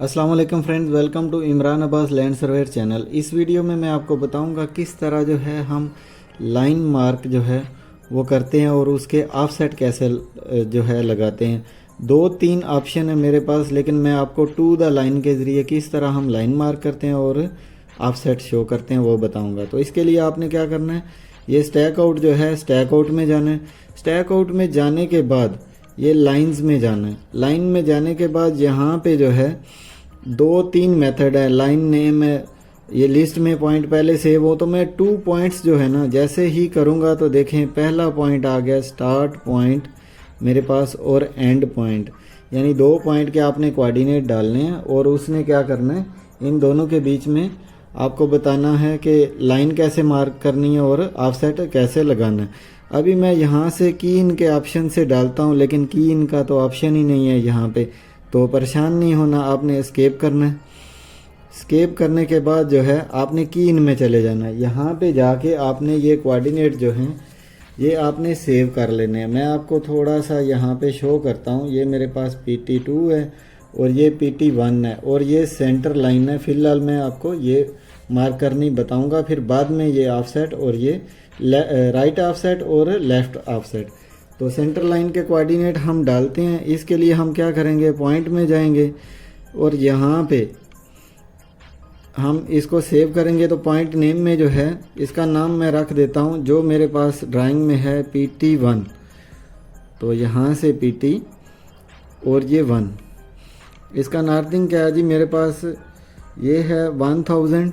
अस्सलाम वालेकुम friends, welcome to Imran Abbas land surveyor channel. इस वीडियो में मैं आपको बताऊंगा किस तरह जो है हम लाइन मार्क जो है वो करते हैं और उसके ऑफसेट कैसे जो है लगाते हैं। दो तीन ऑप्शन है मेरे पास, लेकिन मैं आपको टू द लाइन के ज़रिए किस तरह हम लाइन मार्क करते हैं और ऑफसेट शो करते हैं वो बताऊंगा। तो इसके लिए आपने क्या करना है, ये स्टैक आउट जो है स्टैक आउट में जाना है। स्टैक आउट में जाने के बाद ये लाइंस में जाना है। लाइन में जाने के बाद यहाँ पे जो है दो तीन मेथड है। लाइन नेम है, ये लिस्ट में पॉइंट पहले सेव हो तो मैं 2 पॉइंट्स जो है ना जैसे ही करूँगा तो देखें पहला पॉइंट आ गया स्टार्ट पॉइंट मेरे पास और एंड पॉइंट, यानी 2 पॉइंट के आपने कोऑर्डिनेट डालने हैं और उसने क्या करना है, इन दोनों के बीच में आपको बताना है कि लाइन कैसे मार्क करनी है और ऑफसेट कैसे लगाना है। अभी मैं यहाँ से की इन के ऑप्शन से डालता हूँ, लेकिन की इन का तो ऑप्शन ही नहीं है यहाँ पे, तो परेशान नहीं होना, आपने एस्केप करना है। एस्केप करने के बाद जो है आपने की इन में चले जाना है। यहाँ पे जाके आपने ये कोऑर्डिनेट जो हैं ये आपने सेव कर लेने हैं। मैं आपको थोड़ा सा यहाँ पे शो करता हूँ। ये मेरे पास PT2 है और ये PT1 है और ये सेंटर लाइन है। फिलहाल मैं आपको ये मार्क करनी बताऊँगा, फिर बाद में ये ऑफसेट और ये राइट ऑफसेट और लेफ़्ट ऑफसेट। तो सेंटर लाइन के कोऑर्डिनेट हम डालते हैं। इसके लिए हम क्या करेंगे, पॉइंट में जाएंगे और यहाँ पे हम इसको सेव करेंगे। तो पॉइंट नेम में जो है इसका नाम मैं रख देता हूँ, जो मेरे पास ड्राइंग में है PT1। तो यहाँ से PT और ये 1, इसका नॉर्थिंग क्या है जी, मेरे पास ये है 1000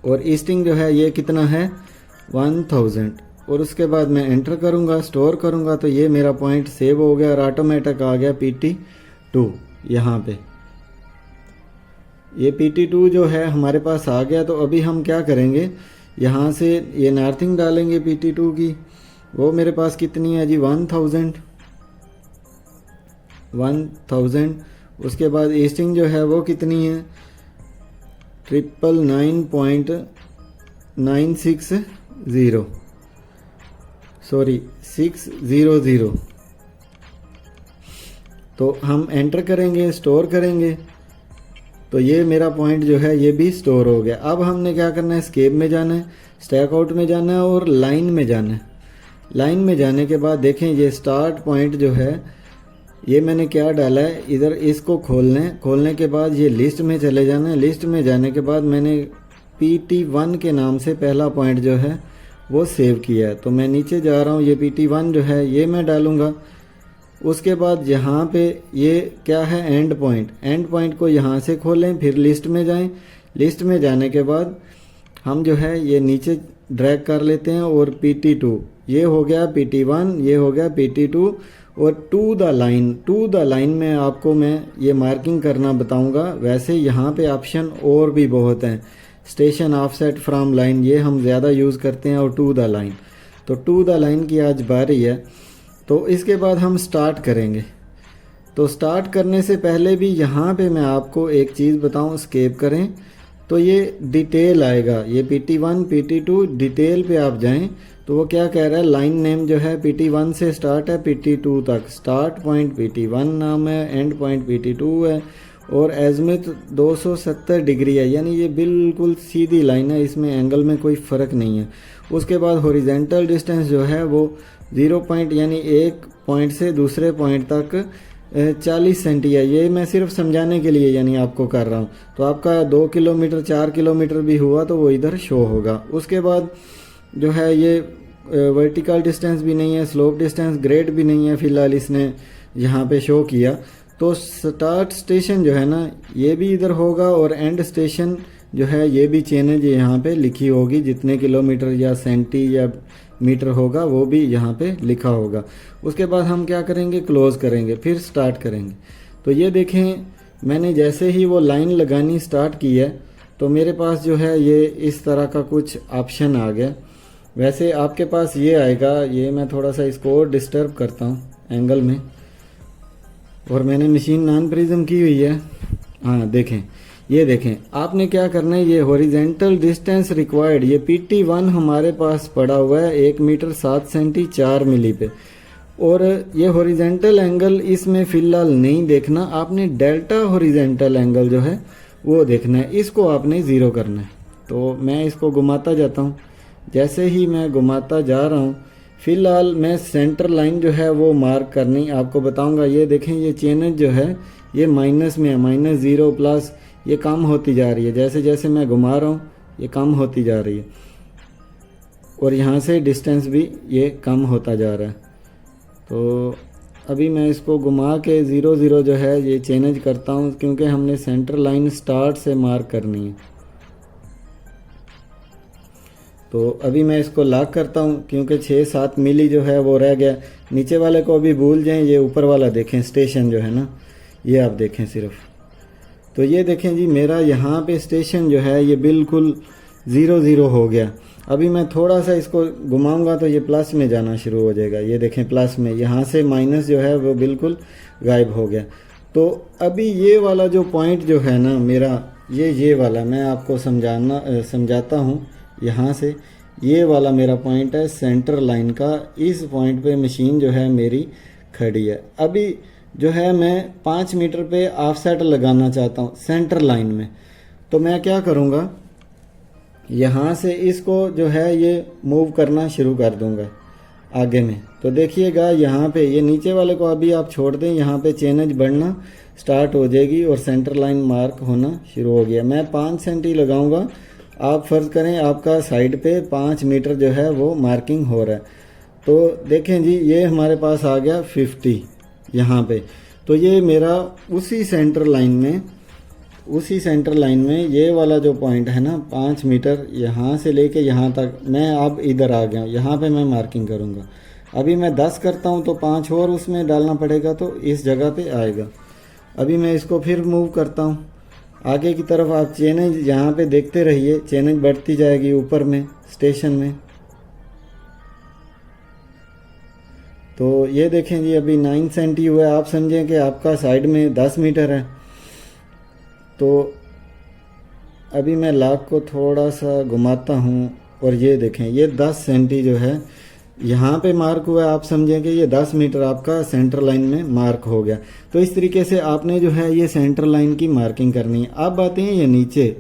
और ईस्टिंग जो है ये कितना है 1000। और उसके बाद मैं एंटर करूंगा, स्टोर करूंगा, तो ये मेरा पॉइंट सेव हो गया और ऑटोमेटिक आ गया PT2। यहाँ पे ये PT2 जो है हमारे पास आ गया। तो अभी हम क्या करेंगे, यहाँ से ये नॉर्थिंग डालेंगे PT2 की, वो मेरे पास कितनी है जी 1000। उसके बाद ईस्टिंग जो है वो कितनी है 999.960 सॉरी 600। तो हम एंटर करेंगे, स्टोर करेंगे, तो ये मेरा पॉइंट जो है ये भी स्टोर हो गया। अब हमने क्या करना है, स्केप में जाना है, स्टैक आउट में जाना है और लाइन में जाना है। लाइन में जाने के बाद देखें ये स्टार्ट पॉइंट जो है ये मैंने क्या डाला है, इधर इसको खोलने के बाद ये लिस्ट में चले जाना है। लिस्ट में जाने के बाद मैंने PT1 के नाम से पहला पॉइंट जो है वो सेव किया है। तो मैं नीचे जा रहा हूँ, ये PT1 जो है ये मैं डालूँगा। उसके बाद यहाँ पे ये क्या है एंड पॉइंट को यहाँ से खोलें, फिर लिस्ट में जाएं। लिस्ट में जाने के बाद हम जो है ये नीचे ड्रैग कर लेते हैं और PT2 ये हो गया PT1, ये हो गया PT2 और टू द लाइन में आपको मैं ये मार्किंग करना बताऊंगा। वैसे यहाँ पे ऑप्शन और भी बहुत हैं, स्टेशन ऑफसेट फ्रॉम लाइन ये हम ज़्यादा यूज़ करते हैं, और टू द लाइन, तो टू द लाइन की आज बारी है। तो इसके बाद हम स्टार्ट करेंगे। तो स्टार्ट करने से पहले भी यहाँ पे मैं आपको एक चीज़ बताऊँ, स्केप करें तो ये डिटेल आएगा, ये PT1 PT2 डिटेल पे आप जाएं तो वो क्या कह रहा है, लाइन नेम जो है PT1 से स्टार्ट है PT2 तक, स्टार्ट पॉइंट PT1 नाम है, एंड पॉइंट PT2 है और एजमिथ 270 डिग्री है, यानी ये बिल्कुल सीधी लाइन है, इसमें एंगल में कोई फ़र्क नहीं है। उसके बाद हॉरिजेंटल डिस्टेंस जो है वो 0 पॉइंट यानी एक पॉइंट से दूसरे पॉइंट तक 40 सेंटी है। ये मैं सिर्फ समझाने के लिए यानी आपको कर रहा हूँ। तो आपका 2 किलोमीटर 4 किलोमीटर भी हुआ तो वो इधर शो होगा। उसके बाद जो है ये वर्टिकल डिस्टेंस भी नहीं है, स्लोप डिस्टेंस, ग्रेड भी नहीं है, फ़िलहाल इसने यहाँ पे शो किया। तो स्टार्ट स्टेशन जो है ना ये भी इधर होगा और एंड स्टेशन जो है ये भी चेंज यहाँ पे लिखी होगी, जितने किलोमीटर या सेंटी या मीटर होगा वो भी यहाँ पे लिखा होगा। उसके बाद हम क्या करेंगे, क्लोज करेंगे, फिर स्टार्ट करेंगे। तो ये देखें मैंने जैसे ही वो लाइन लगानी स्टार्ट की है तो मेरे पास जो है ये इस तरह का कुछ ऑप्शन आ गया। वैसे आपके पास ये आएगा, ये मैं थोड़ा सा इसको और डिस्टर्ब करता हूँ एंगल में, और मैंने मशीन नॉन प्रिज्म की हुई है। हाँ देखें, ये देखें आपने क्या करना है, ये हॉरिजेंटल डिस्टेंस रिक्वायर्ड, ये PT1 हमारे पास पड़ा हुआ है 1 मीटर 7 सेंटी 4 मिली पे, और ये हॉरिजेंटल एंगल इसमें फ़िलहाल नहीं देखना, आपने डेल्टा हॉरिजेंटल एंगल जो है वो देखना है, इसको आपने ज़ीरो करना है। तो मैं इसको घुमाता जाता हूँ। जैसे ही मैं घुमाता जा रहा हूँ, फ़िलहाल मैं सेंटर लाइन जो है वो मार्क करनी आपको बताऊँगा। ये देखें, ये चेनेज जो है ये माइनस में है, -0 प्लस, ये कम होती जा रही है। जैसे जैसे मैं घुमा रहा हूँ ये कम होती जा रही है, और यहाँ से डिस्टेंस भी ये कम होता जा रहा है। तो अभी मैं इसको घुमा के 0 0 जो है ये चेंज करता हूँ, क्योंकि हमने सेंटर लाइन स्टार्ट से मार्क करनी है। तो अभी मैं इसको लॉक करता हूँ, क्योंकि 6-7 मिली जो है वो रह गया। नीचे वाले को अभी भूल जाएं, ये ऊपर वाला देखें, स्टेशन जो है ना, ये आप देखें सिर्फ। तो ये देखें जी, मेरा यहाँ पे स्टेशन जो है ये बिल्कुल 0 0 हो गया। अभी मैं थोड़ा सा इसको घुमाऊंगा तो ये प्लस में जाना शुरू हो जाएगा। ये देखें प्लस में, यहाँ से माइनस जो है वो बिल्कुल गायब हो गया। तो अभी ये वाला जो पॉइंट जो है ना मेरा, ये वाला मैं आपको समझाता हूँ। यहाँ से ये वाला मेरा पॉइंट है सेंटर लाइन का। इस पॉइंट पे मशीन जो है मेरी खड़ी है। अभी जो है मैं 5 मीटर पे ऑफसेट लगाना चाहता हूँ सेंटर लाइन में। तो मैं क्या करूँगा, यहाँ से इसको जो है ये मूव करना शुरू कर दूँगा आगे में। तो देखिएगा यहाँ पे ये नीचे वाले को अभी आप छोड़ दें, यहाँ पे चेनेज बढ़ना स्टार्ट हो जाएगी और सेंटर लाइन मार्क होना शुरू हो गया। मैं 5 सेंटी लगाऊंगा, आप फ़र्ज़ करें आपका साइड पे 5 मीटर जो है वो मार्किंग हो रहा है। तो देखें जी, ये हमारे पास आ गया 50 यहाँ पे। तो ये मेरा उसी सेंटर लाइन में ये वाला जो पॉइंट है ना 5 मीटर, यहाँ से लेके यहाँ तक मैं अब इधर आ गया हूँ। यहाँ पे मैं मार्किंग करूँगा। अभी मैं 10 करता हूँ तो 5 और उसमें डालना पड़ेगा, तो इस जगह पे आएगा। अभी मैं इसको फिर मूव करता हूँ आगे की तरफ। आप चेनेज यहाँ पे देखते रहिए, चेनेज बढ़ती जाएगी ऊपर में स्टेशन में। तो ये देखें जी, अभी 9 सेंटी हुआ है। आप समझें कि आपका साइड में 10 मीटर है। तो अभी मैं लॉक को थोड़ा सा घुमाता हूँ और ये देखें, ये 10 सेंटी जो है यहाँ पे मार्क हुआ है। आप समझें कि ये 10 मीटर आपका सेंटर लाइन में मार्क हो गया। तो इस तरीके से आपने जो है ये सेंटर लाइन की मार्किंग करनी है। अब आते हैं ये नीचे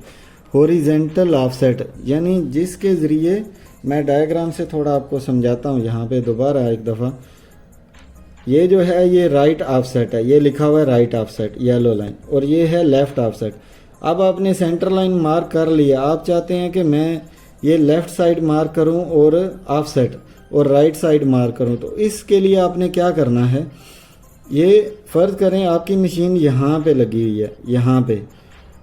हॉरिजेंटल ऑफसेट, यानी जिसके ज़रिए मैं डायग्राम से थोड़ा आपको समझाता हूँ। यहाँ पे दोबारा एक दफ़ा, ये जो है ये राइट ऑफसेट है, ये लिखा हुआ है राइट ऑफसेट येलो लाइन, और ये है लेफ़्ट ऑफसेट। अब आपने सेंटर लाइन मार्क कर लिया, आप चाहते हैं कि मैं ये लेफ़्ट साइड मार्क करूं और ऑफसेट, और राइट साइड मार्क करूं। तो इसके लिए आपने क्या करना है, ये फ़र्ज़ करें आपकी मशीन यहाँ पे लगी हुई है, यहाँ पे,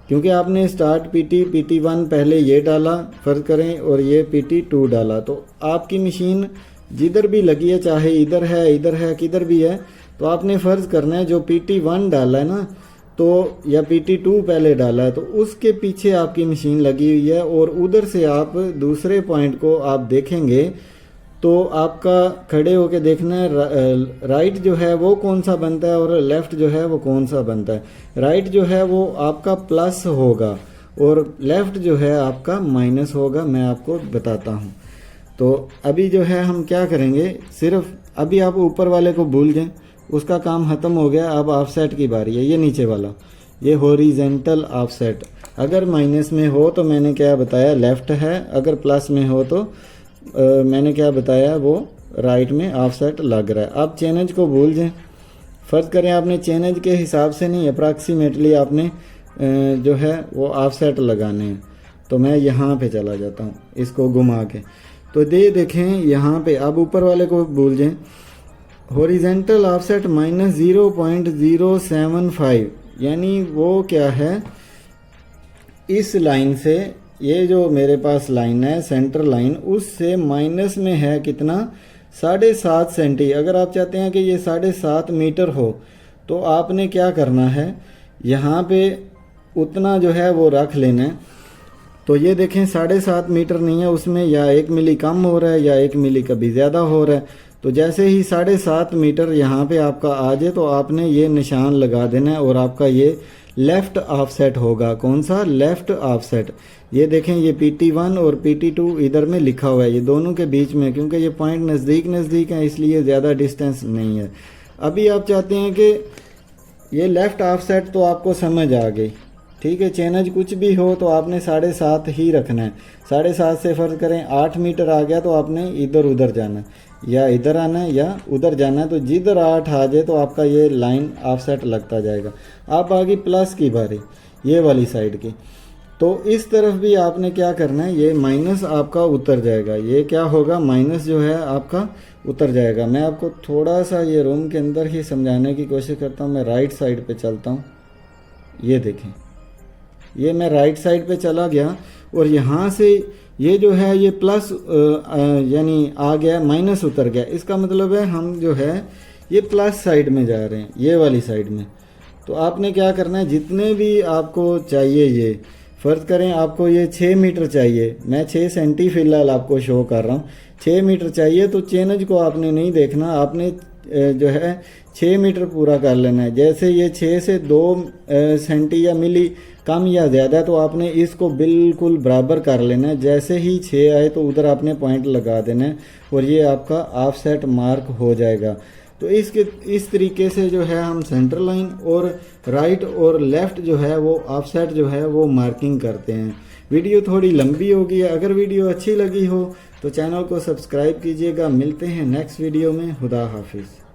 क्योंकि आपने स्टार्ट PT1 पहले ये डाला फ़र्ज़ करें, और ये PT2 डाला। तो आपकी मशीन जिधर भी लगी है, चाहे इधर है किधर भी है, तो आपने फ़र्ज़ करना है जो PT1 डाला है ना, तो या PT2 पहले डाला है, तो उसके पीछे आपकी मशीन लगी हुई है। और उधर से आप दूसरे पॉइंट को आप देखेंगे तो आपका खड़े होके देखना है राइट जो है वो कौन सा बनता है और लेफ़्ट जो है वो कौन सा बनता है। राइट जो है वो आपका प्लस होगा और लेफ़्ट जो है आपका माइनस होगा। मैं आपको बताता हूँ। तो अभी जो है हम क्या करेंगे, सिर्फ अभी आप ऊपर वाले को भूल जाएं, उसका काम ख़त्म हो गया। अब ऑफसेट की बारी है। ये नीचे वाला, ये हॉरिजेंटल ऑफसेट, अगर माइनस में हो तो मैंने क्या बताया लेफ़्ट है, अगर प्लस में हो तो मैंने क्या बताया वो राइट में ऑफसेट लग रहा है। आप चेनेज को भूल जाएं, फ़र्ज़ करें आपने चेनेज के हिसाब से नहीं, अप्रॉक्सीमेटली आपने जो है वो ऑफसेट लगाने हैं। तो मैं यहाँ पे चला जाता हूँ इसको घुमा के। तो देखें यहाँ पे, अब ऊपर वाले को भूल जाएं, हॉरिजेंटल ऑफसेट -0.075, यानी वो क्या है, इस लाइन से, ये जो मेरे पास लाइन है सेंटर लाइन, उससे माइनस में है कितना, 7.5 सेंटी। अगर आप चाहते हैं कि ये 7.5 मीटर हो तो आपने क्या करना है, यहाँ पे उतना जो है वो रख लेना है। तो ये देखें 7.5 मीटर नहीं है, उसमें या 1 मिली कम हो रहा है या 1 मिली कभी ज़्यादा हो रहा है। तो जैसे ही 7.5 मीटर यहाँ पे आपका आ जाए तो आपने ये निशान लगा देना है और आपका ये लेफ्ट ऑफसेट होगा। कौन सा? Left offset. ये देखें, ये PT1 और PT2 इधर में लिखा हुआ है, ये दोनों के बीच में, क्योंकि ये पॉइंट नज़दीक नज़दीक हैं इसलिए ज़्यादा डिस्टेंस नहीं है। अभी आप चाहते हैं कि ये लेफ़्ट ऑफसेट तो आपको समझ आ गई, ठीक है। चेंज कुछ भी हो तो आपने 7.5 ही रखना है। 7.5 से फ़र्ज करें 8 मीटर आ गया तो आपने इधर उधर जाना है, या इधर आना है या उधर जाना है। तो जिधर 8 आ जाए तो आपका ये लाइन ऑफसेट लगता जाएगा। आप आ गई प्लस की बारी, ये वाली साइड की। तो इस तरफ भी आपने क्या करना है, ये माइनस आपका उतर जाएगा। ये क्या होगा, माइनस जो है आपका उतर जाएगा। मैं आपको थोड़ा सा ये रूम के अंदर ही समझाने की कोशिश करता हूँ। मैं राइट साइड पे चलता हूँ। ये देखें, ये मैं राइट साइड पे चला गया और यहाँ से ये जो है ये प्लस यानी आ गया, माइनस उतर गया। इसका मतलब है हम जो है ये प्लस साइड में जा रहे हैं, ये वाली साइड में। तो आपने क्या करना है, जितने भी आपको चाहिए, ये फ़र्ज़ करें आपको ये 6 मीटर चाहिए, मैं 6 सेंटी फ़िलहाल आपको शो कर रहा हूँ। 6 मीटर चाहिए तो चेनज को आपने नहीं देखना, आपने जो है 6 मीटर पूरा कर लेना है। जैसे ये 6 से 2 सेंटी या मिली कम या ज़्यादा, तो आपने इसको बिल्कुल बराबर कर लेना है। जैसे ही 6 आए तो उधर आपने पॉइंट लगा देना है और ये आपका ऑफसेट मार्क हो जाएगा। तो इस तरीके से जो है हम सेंटर लाइन और राइट और लेफ़्ट जो है वो ऑफसेट जो है वो मार्किंग करते हैं। वीडियो थोड़ी लंबी होगी, अगर वीडियो अच्छी लगी हो तो चैनल को सब्सक्राइब कीजिएगा। मिलते हैं नेक्स्ट वीडियो में। खुदा हाफिज़।